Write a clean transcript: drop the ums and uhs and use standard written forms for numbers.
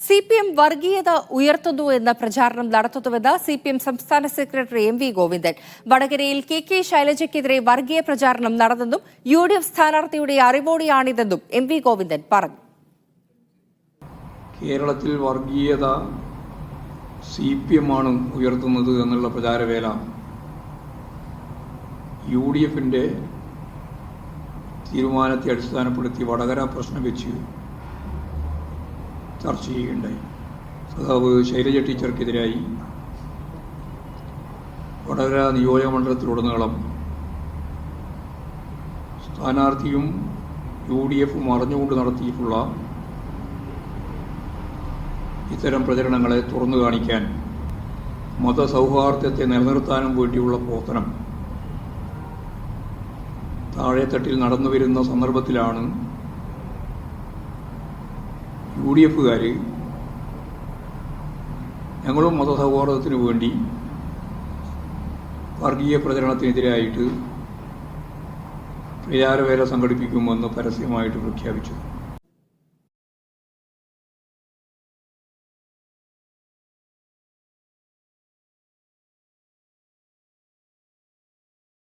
CPM വർഗീയത ഉയർത്തുന്നു എന്ന പ്രചാരണം നടത്തുന്നുവെന്ന് CPM സംസ്ഥാന സെക്രട്ടറി MV ഗോവിന്ദൻ. വടകരയിൽ KK ശൈലജയ്ക്കെതിരെ വർഗീയ പ്രചാരണം നടന്നെന്നും UDF സ്ഥാനാർത്ഥിയുടെ അറിവോടെയാണിതെന്നും MV ഗോവിന്ദൻ പറഞ്ഞു. കേരളത്തിൽ വർഗീയത CPM ആണ് ഉയർത്തുന്നത് എന്നുള്ള പ്രചാരവേല UDFന്റെ തീരുമാനത്തെ അടിസ്ഥാനപ്പെടുത്തി വടകര പ്രശ്നം വെച്ച് ചർച്ച ചെയ്യുകയുണ്ടായി. സഖാവ് ശൈലജ ടീച്ചർക്കെതിരായി വടകര നിയോജകമണ്ഡലത്തിലുടനീളം സ്ഥാനാർത്ഥിയും UDFും അറിഞ്ഞുകൊണ്ട് നടത്തിയിട്ടുള്ള ഇത്തരം പ്രചരണങ്ങളെ തുറന്നു കാണിക്കാൻ മതസൗഹാർദ്ദത്തെ നിലനിർത്താനും വേണ്ടിയുള്ള പ്രവർത്തനം താഴെത്തട്ടിൽ നടന്നുവരുന്ന സന്ദർഭത്തിലാണ് UDFുകാർ ഞങ്ങളും മതസൗഹാർദ്ദത്തിനു വേണ്ടി വർഗീയ പ്രചരണത്തിനെതിരായിട്ട് പ്രചാരവേല സംഘടിപ്പിക്കുമെന്ന് പരസ്യമായിട്ട് പ്രഖ്യാപിച്ചു.